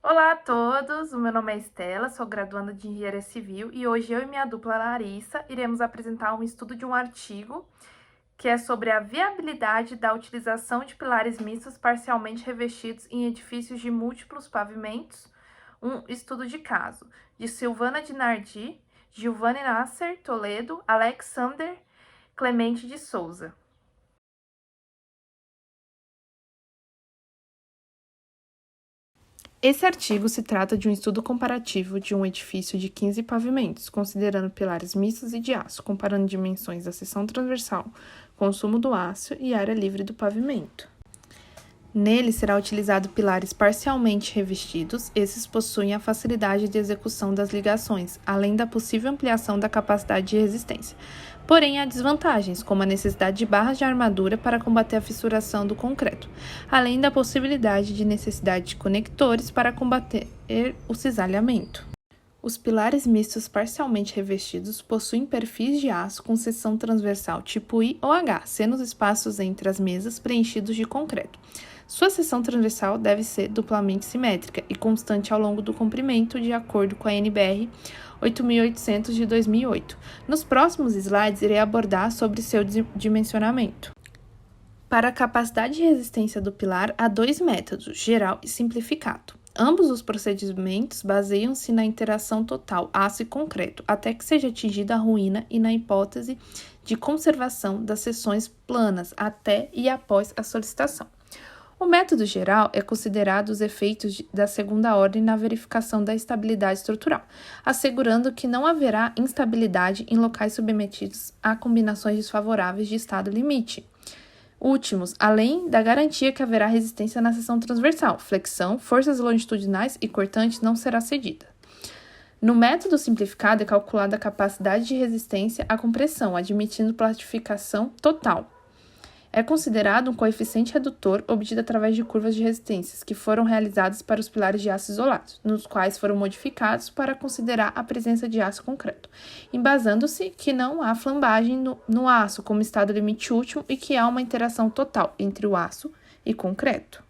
Olá a todos, o meu nome é Estela, sou graduanda de Engenharia Civil e hoje eu e minha dupla Larissa iremos apresentar um estudo de um artigo que é sobre a viabilidade da utilização de pilares mistos parcialmente revestidos em edifícios de múltiplos pavimentos, um estudo de caso, de Silvana Dinardi, Giovanni Nasser Toledo, Alexander Clemente de Souza. Esse artigo se trata de um estudo comparativo de um edifício de 15 pavimentos, considerando pilares mistos e de aço, comparando dimensões da seção transversal, consumo do aço e área livre do pavimento. Nele será utilizado pilares parcialmente revestidos, esses possuem a facilidade de execução das ligações, além da possível ampliação da capacidade de resistência. Porém, há desvantagens, como a necessidade de barras de armadura para combater a fissuração do concreto, além da possibilidade de necessidade de conectores para combater o cisalhamento. Os pilares mistos parcialmente revestidos possuem perfis de aço com seção transversal tipo I ou H, sendo os espaços entre as mesas preenchidos de concreto. Sua seção transversal deve ser duplamente simétrica e constante ao longo do comprimento, de acordo com a NBR 8800 de 2008. Nos próximos slides, irei abordar sobre seu dimensionamento. Para a capacidade de resistência do pilar, há dois métodos, geral e simplificado. Ambos os procedimentos baseiam-se na interação total aço e concreto, até que seja atingida a ruína e na hipótese de conservação das seções planas até e após a solicitação. O método geral é considerado os efeitos da segunda ordem na verificação da estabilidade estrutural, assegurando que não haverá instabilidade em locais submetidos a combinações desfavoráveis de estado limite. Últimos, além da garantia que haverá resistência na seção transversal, flexão, forças longitudinais e cortante não será cedida. No método simplificado é calculada a capacidade de resistência à compressão, admitindo plastificação total. É considerado um coeficiente redutor obtido através de curvas de resistências que foram realizadas para os pilares de aço isolados, nos quais foram modificados para considerar a presença de aço concreto, embasando-se que não há flambagem no aço como estado limite último e que há uma interação total entre o aço e concreto.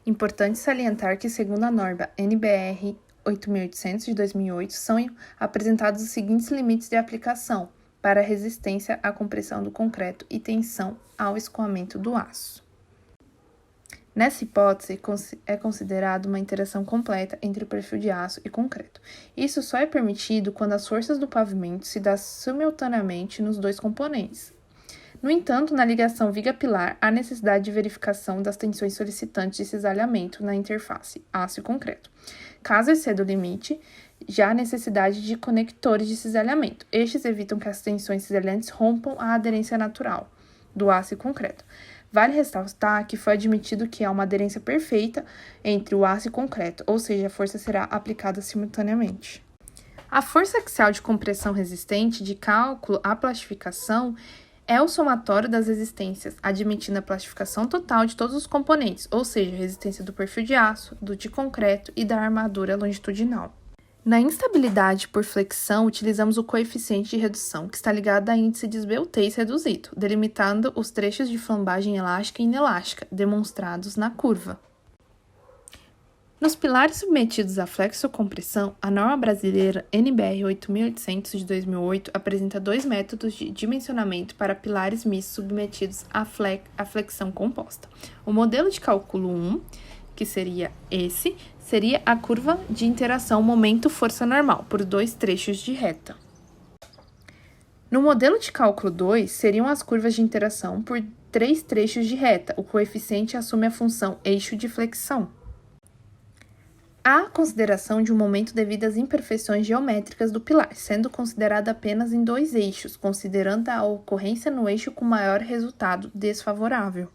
Importante salientar que, segundo a norma NBR 8800 de 2008, são apresentados os seguintes limites de aplicação para a resistência à compressão do concreto e tensão ao escoamento do aço. Nessa hipótese, é considerada uma interação completa entre o perfil de aço e concreto. Isso só é permitido quando as forças do pavimento se dão simultaneamente nos dois componentes. No entanto, na ligação viga-pilar, há necessidade de verificação das tensões solicitantes de cisalhamento na interface aço e concreto. Caso exceda o limite, já há necessidade de conectores de cisalhamento. Estes evitam que as tensões cisalhantes rompam a aderência natural do aço e concreto. Vale ressaltar que foi admitido que há uma aderência perfeita entre o aço e concreto, ou seja, a força será aplicada simultaneamente. A força axial de compressão resistente de cálculo à plastificação é o somatório das resistências, admitindo a plastificação total de todos os componentes, ou seja, a resistência do perfil de aço, do de concreto e da armadura longitudinal. Na instabilidade por flexão, utilizamos o coeficiente de redução, que está ligado a índice de esbeltez reduzido, delimitando os trechos de flambagem elástica e inelástica, demonstrados na curva. Nos pilares submetidos à flexocompressão, a norma brasileira NBR 8800 de 2008 apresenta dois métodos de dimensionamento para pilares mistos submetidos à flexão composta. O modelo de cálculo 1, que seria esse, seria a curva de interação momento-força normal, por dois trechos de reta. No modelo de cálculo 2, seriam as curvas de interação por três trechos de reta. O coeficiente assume a função eixo de flexão. Há consideração de um momento devido às imperfeições geométricas do pilar, sendo considerada apenas em dois eixos, considerando a ocorrência no eixo com maior resultado desfavorável.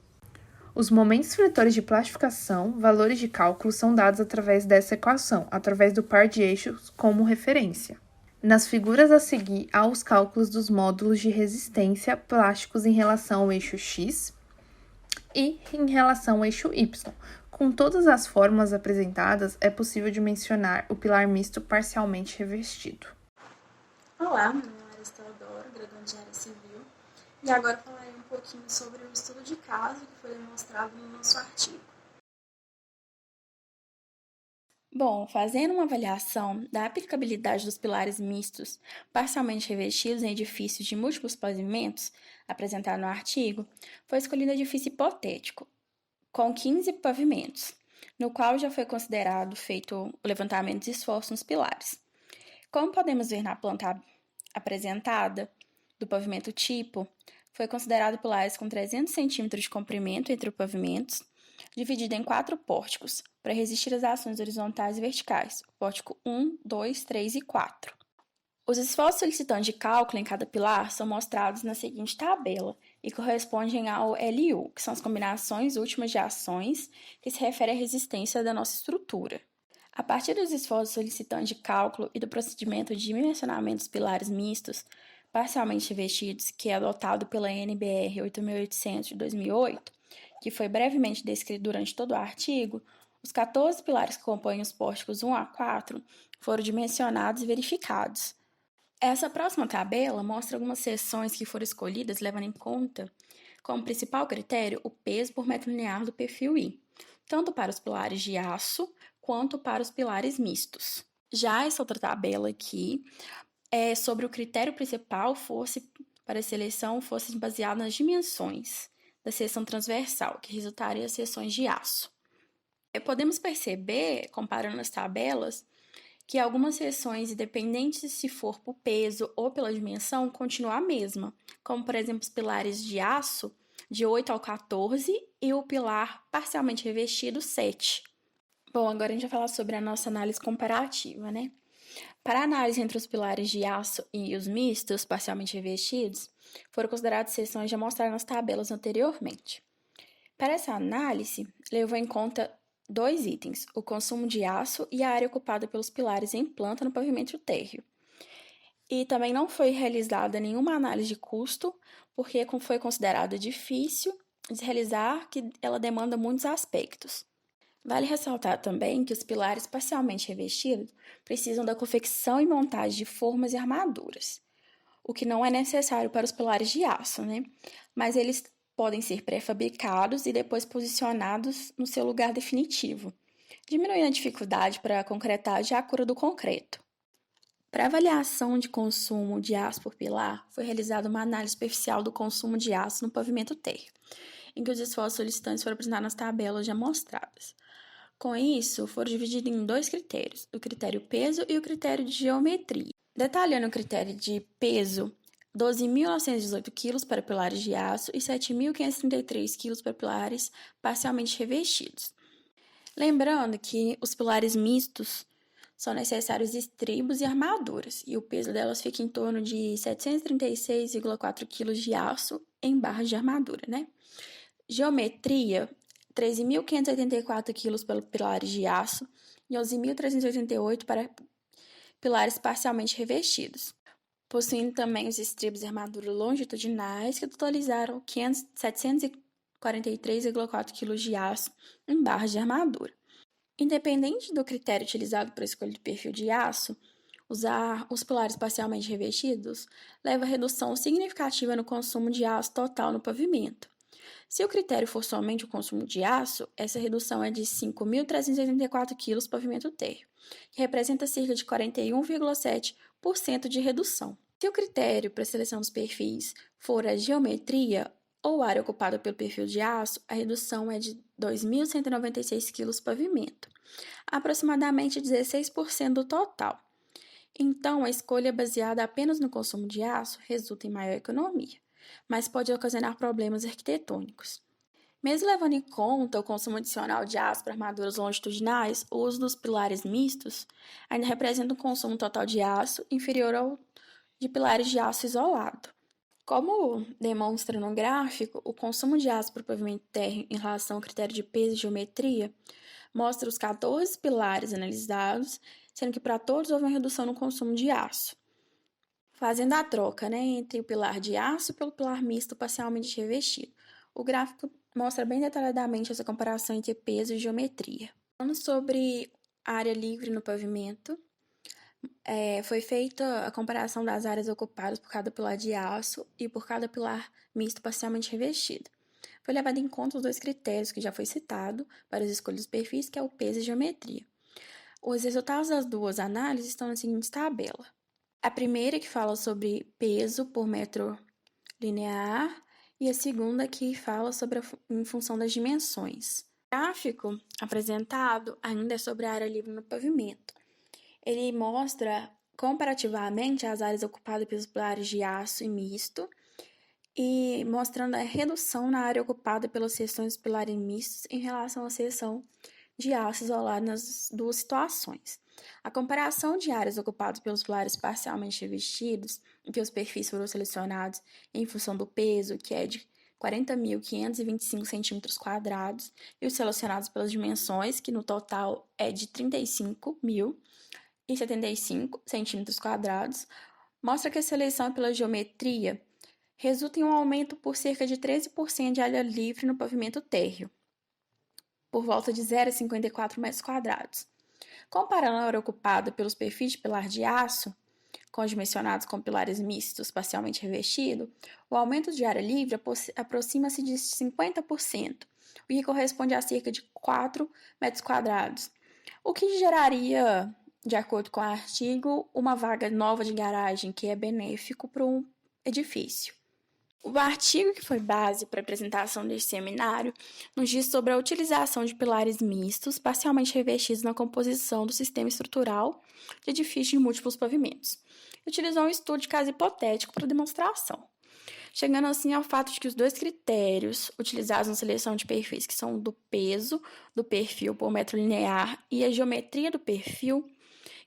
Os momentos fletores de plastificação, valores de cálculo, são dados através dessa equação, através do par de eixos como referência. Nas figuras a seguir, há os cálculos dos módulos de resistência plásticos em relação ao eixo X e em relação ao eixo Y. Com todas as fórmulas apresentadas, é possível dimensionar o pilar misto parcialmente revestido. Olá, meu nome é Larissa Teodoro, graduanda de Engenharia Civil, e agora falarei um pouquinho sobre o estudo de caso que foi demonstrado no nosso artigo. Bom, fazendo uma avaliação da aplicabilidade dos pilares mistos parcialmente revestidos em edifícios de múltiplos pavimentos, apresentado no artigo, foi escolhido edifício hipotético, com 15 pavimentos, no qual já foi considerado feito o levantamento de esforço nos pilares. Como podemos ver na planta apresentada do pavimento tipo, foi considerado pilares com 300 centímetros de comprimento entre os pavimentos, dividido em 4 pórticos, para resistir às ações horizontais e verticais, o pórtico 1, 2, 3 e 4. Os esforços solicitantes de cálculo em cada pilar são mostrados na seguinte tabela e correspondem ao LU, que são as combinações últimas de ações que se referem à resistência da nossa estrutura. A partir dos esforços solicitantes de cálculo e do procedimento de dimensionamento dos pilares mistos, parcialmente revestidos, que é adotado pela NBR 8800 de 2008, que foi brevemente descrito durante todo o artigo, os 14 pilares que compõem os pórticos 1 a 4 foram dimensionados e verificados. Essa próxima tabela mostra algumas seções que foram escolhidas levando em conta como principal critério o peso por metro linear do perfil I, tanto para os pilares de aço quanto para os pilares mistos. Já essa outra tabela aqui é sobre o critério principal para a seleção fosse baseado nas dimensões da seção transversal, que resultaria em seções de aço. Podemos perceber, comparando as tabelas, que algumas seções, independentes se for por peso ou pela dimensão, continuam a mesma, como por exemplo os pilares de aço de 8 ao 14 e o pilar parcialmente revestido 7. Bom, agora a gente vai falar sobre a nossa análise comparativa, né? Para a análise entre os pilares de aço e os mistos parcialmente revestidos, foram consideradas seções já mostradas nas tabelas anteriormente. Para essa análise, levou em conta 2 itens, o consumo de aço e a área ocupada pelos pilares em planta no pavimento térreo. E também não foi realizada nenhuma análise de custo, porque foi considerada difícil de realizar, que ela demanda muitos aspectos. Vale ressaltar também que os pilares parcialmente revestidos precisam da confecção e montagem de formas e armaduras, o que não é necessário para os pilares de aço, né? Mas eles podem ser pré-fabricados e depois posicionados no seu lugar definitivo, diminuindo a dificuldade para a concretagem e a cura do concreto. Para avaliação de consumo de aço por pilar, foi realizada uma análise superficial do consumo de aço no pavimento térreo, em que os esforços solicitantes foram apresentados nas tabelas já mostradas. Com isso, foram divididos em 2 critérios, o critério peso e o critério de geometria. Detalhando o critério de peso, 12.918 kg para pilares de aço e 7.533 kg para pilares parcialmente revestidos. Lembrando que os pilares mistos são necessários estribos e armaduras, e o peso delas fica em torno de 736,4 kg de aço em barras de armadura, né? Geometria, 13.584 kg para pilares de aço e 11.388 para pilares parcialmente revestidos, possuindo também os estribos e armadura longitudinais, que totalizaram 743,4 kg de aço em barras de armadura. Independente do critério utilizado para a escolha do perfil de aço, usar os pilares parcialmente revestidos leva a redução significativa no consumo de aço total no pavimento. Se o critério for somente o consumo de aço, essa redução é de 5.384 kg pavimento térreo, que representa cerca de 41,7% de redução. Se o critério para a seleção dos perfis for a geometria ou área ocupada pelo perfil de aço, a redução é de 2.196 kg pavimento, aproximadamente 16% do total. Então, a escolha baseada apenas no consumo de aço resulta em maior economia, mas pode ocasionar problemas arquitetônicos. Mesmo levando em conta o consumo adicional de aço para armaduras longitudinais, o uso dos pilares mistos ainda representa um consumo total de aço inferior ao de pilares de aço isolado. Como demonstra no gráfico, o consumo de aço para o pavimento térreo em relação ao critério de peso e geometria mostra os 14 pilares analisados, sendo que para todos houve uma redução no consumo de aço. Fazendo a troca, entre o pilar de aço pelo pilar misto parcialmente revestido. O gráfico mostra bem detalhadamente essa comparação entre peso e geometria. Falando sobre área livre no pavimento, foi feita a comparação das áreas ocupadas por cada pilar de aço e por cada pilar misto parcialmente revestido. Foi levado em conta os 2 critérios que já foi citado para as escolhas dos perfis, que é o peso e a geometria. Os resultados das duas análises estão na seguinte tabela. A primeira que fala sobre peso por metro linear e a segunda que fala sobre em função das dimensões. O gráfico apresentado ainda é sobre a área livre no pavimento. Ele mostra comparativamente as áreas ocupadas pelos pilares de aço e misto e mostrando a redução na área ocupada pelas seções dos pilares mistos em relação à seção de aço isolado nas duas situações. A comparação de áreas ocupadas pelos pilares parcialmente revestidos, em que os perfis foram selecionados em função do peso, que é de 40.525 centímetros quadrados, e os selecionados pelas dimensões, que no total é de 35.075 centímetros quadrados, mostra que a seleção pela geometria resulta em um aumento por cerca de 13% de área livre no pavimento térreo, por volta de 0,54 metros quadrados. Comparando a área ocupada pelos perfis de pilar de aço, condimensionados com pilares mistos parcialmente revestidos, o aumento de área livre aproxima-se de 50%, o que corresponde a cerca de 4 metros quadrados, o que geraria, de acordo com o artigo, uma vaga nova de garagem, que é benéfico para um edifício. O artigo que foi base para a apresentação deste seminário nos diz sobre a utilização de pilares mistos parcialmente revestidos na composição do sistema estrutural de edifícios de múltiplos pavimentos. Utilizou um estudo de caso hipotético para demonstração, chegando assim ao fato de que os dois critérios utilizados na seleção de perfis, que são do peso do perfil por metro linear e a geometria do perfil,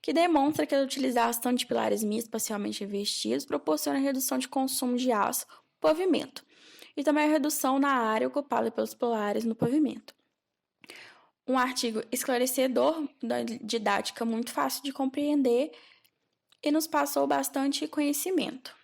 que demonstra que a utilização de pilares mistos parcialmente revestidos proporciona redução de consumo de aço pavimento, e também a redução na área ocupada pelos pilares no pavimento. Um artigo esclarecedor, da didática muito fácil de compreender e nos passou bastante conhecimento.